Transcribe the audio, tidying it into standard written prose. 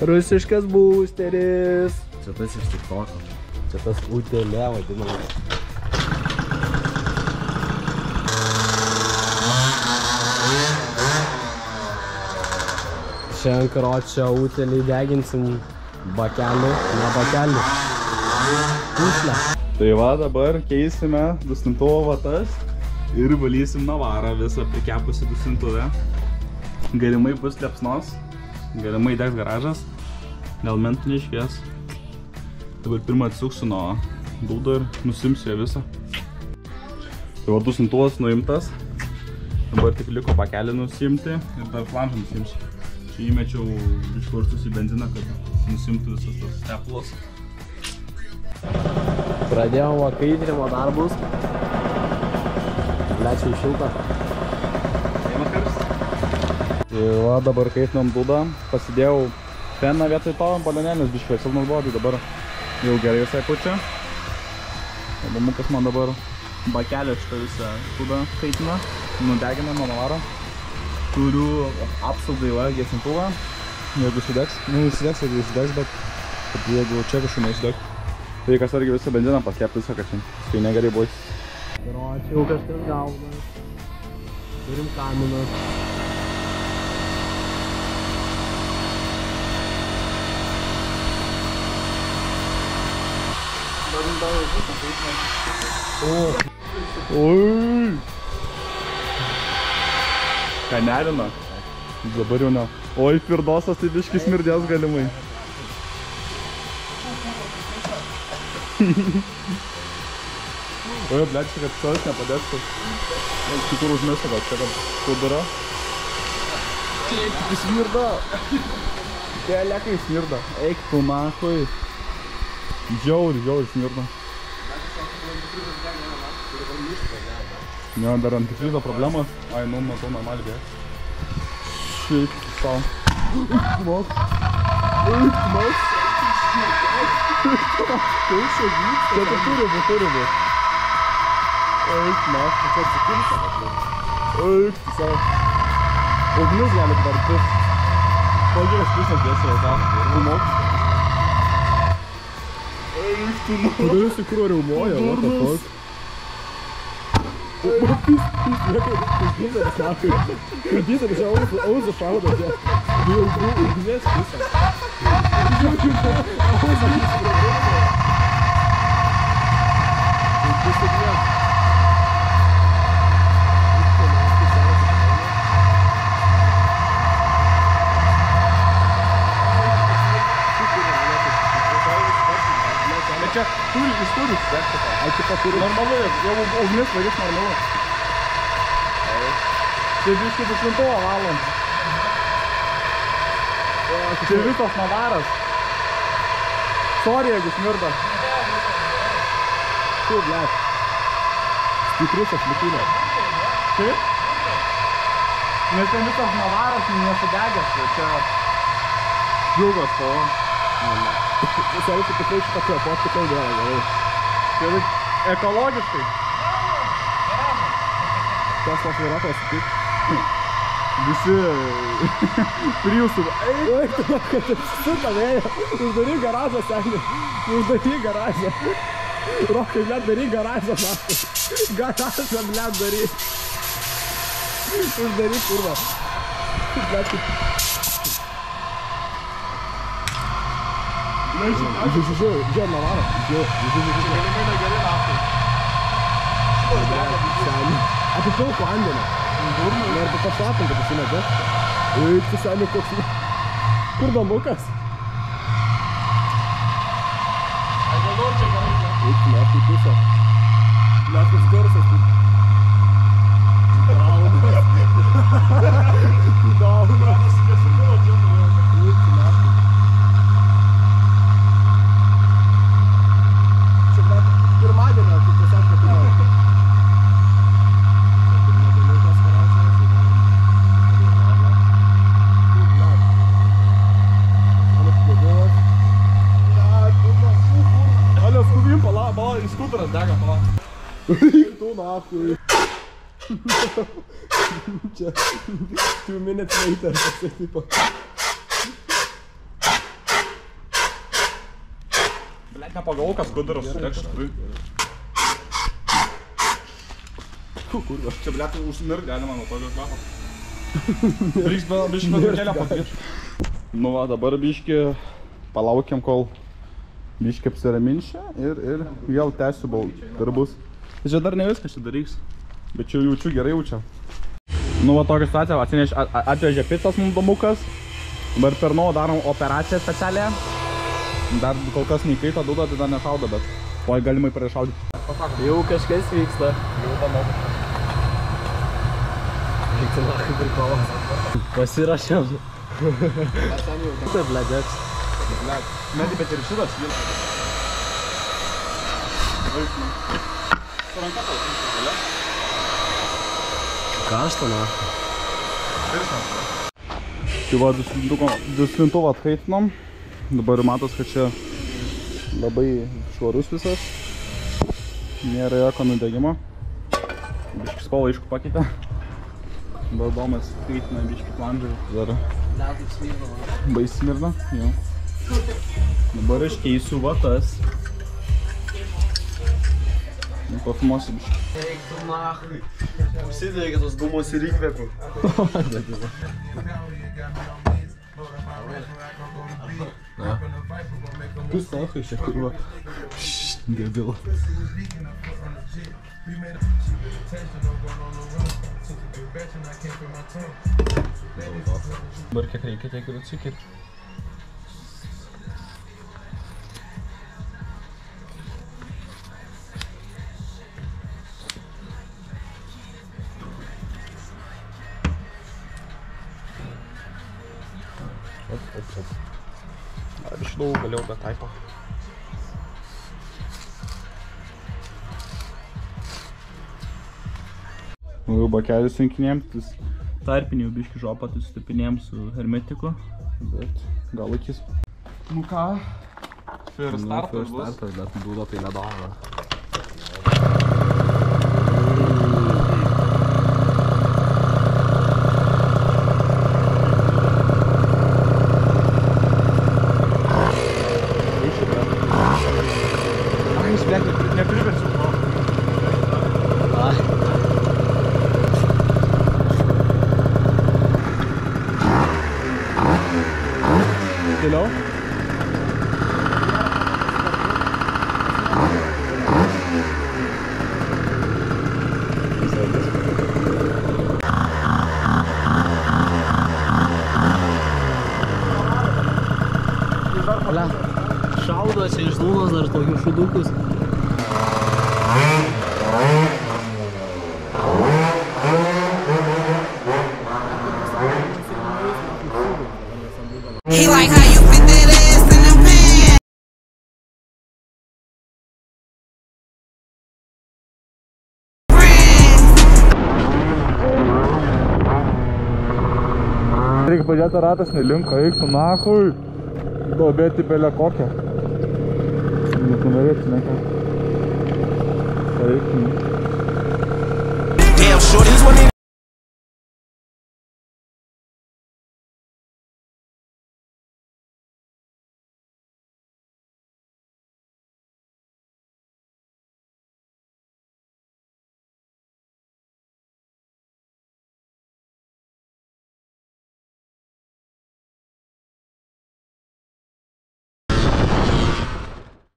Rusiškas boosteris. Čia tas iš TikToko. Čia tas utėlė vadinamas. Šiandien karočią utėlį deginsim bakelį, ne bakelį. Puslę. Tai va, dabar keisime dusintuvo vatas ir valysim navarą visą prikepusi dusintuvę. Galimai bus liepsnos, galimai degs garažas, gal mentų neiškės. Dabar pirmą atsuksiu nuo dūdo ir nusimsiu ją visą. Tai va, dusintuvas nuimtas. Dabar tik liko pakelį nusimti ir dar flanžą nusimsiu. Čia įmečiau išvarstus į benziną, kad nusimtų visas tas tepulas. Pradėjom va kaitinimo darbus. Blečiai šilta. Tai va, dabar kaitinam dūdą. Pasidėjau feną vietoj to, balionėlis biškai silpnas buvo, tai dabar jau gerai visai pučia. Įdomu, kas man dabar bakelė šitą visą dūdą kaitina. Nudeginam nuo navaro. Turiu apsaugai va gesintuvą. Jeigu įsidegs. Nu, įsidegs, jeigu įsidegs, bet jeigu čia kažkur neįsidegs. Tai kas argi visą benziną paskepti visą, kad čia negerai bus. Karočiau kažkas gauna. Turim kaminas. Oi! Ką nerina? Dabar jau ne. Oi, pirdosas tai biškis smirdės galimai. Oi, blėt, čia kad savas nepadės, kad kitur užmėsiu, kad čia kad kudura. Eik, tik smirda. Keliakai smirda. Eik tu nahui. Žiauri smirda. Ne, dar antifrizo problemos. Ai, nu, matau normaliai bėg. Šiaip, sau. Eik, mas. Kaip čia vyksta? Čia tai turi būt. Eik, mas, čia atsikimsta. Eik, tu savo. Ugnis gali bartis. Pažiūrės pusės tiesiai jau tą. Tu moks. Eik, tu moks. Kuris į kur riaumoja, what the fuck? Dizelis nahui. Dizelis čia auzu šaudo čia. Jau ugnies pusę. Auzu Čia turi sekti. Ai, tipo turi. Normalu, jau ugnis varys normalu. Čia biškai dusintuvo valom. Čia visas navaras. Sorry, jeigu smirda. Tu, blėt. Stiprus atlikinė. Kaip? Nes ten visas navaras nesudegęs. Čia džiugos po. Svarbu, tikrai šitą kvėpos tikrai dėlė, gerai. Tai ekologiškai. Tesla vairuotojas sutik. Visi Priusų. Eik, tu, kad apsisuka vėjo. Uždaryk garažą, seni. Uždaryk garažą. Rokai, blėt, daryk garažą, matai. Garažą, blėt, daryk. Uždaryk, kurva. Blėt, kaip... Žiūrėjau, navarą. Žiūrėjau. Galimai negeri naftai. Seni. Apipilk vandenį. Ir tu pašlapink, kad įsimėdė. Eik, tu seni, koks... Kur dambukas? Aš galvoju, čia gerai. Eik, tu mes kaip pusę. Mes kaip garsas. Daunas. Pirmadienio, kaip tiesiog ketinau. Skuteras dega, pala. Tu nahui. Čia 2 minutes later, tasai tipo. Net nepagavau, kas kudaras. Čia, blėt, užsimirti galima nuo tokio kvapo. Biški vadukėlę padaryti. Nu va, dabar biški palaukiam, kol biški apsiraminšia ir vėl tęsiu darbus. Čia dar ne viskas čia daryks, bet čia jaučiu gerai jaučiam. Nu va, tokia situacija, atvežė picas mums domukas. Dabar per naują darom operaciją specialią. Dar kol kas neįkaito dūda, tai dar nešaudo, bet oi galimai priešaudyti. Jau kažkas vyksta. Jau manau. Eikti nakai prikolas. Pasirašiam. Tai bledėks. Meti, bet ir šitas vėl. Su ranka tau, galia? Karštą, na. Tai va, duslintuvą atkaitinam. Dabar matos, kad čia labai švarus visas. Nėra jokio nudegimo. Biški spalvą aišku pakeitė. Dabar domas kaitina biški flanžai. Dar bais smirna. Jau. Dabar aš keisiu vatas. Pafilmuosiu biški. Eik tu nachui. Užsidėgi tos gumos ir įkvepiu. Na. Pus nachui šią kurvą. Debil. Dabar kiek reikia, tiek ir atsikirti. Bišlau galiau be taipo. Jau bakelis sunkinėjom, tarpinį jau biški žopą, tai sutapinėjom su hermetiku, bet gal laikys. Nu ką, first startas bus. First startas, bet dūda tai nedaro. Nepriverčiau to. Giliau? Šaudosi iš dūnos dar tokius šudukus. He like how you fit that ass in them pants. Reikia pažiūrėti, ratas nelinko, eik tu nachui. Duobėti belę kokią. Net numerėti, ne ką. Eik.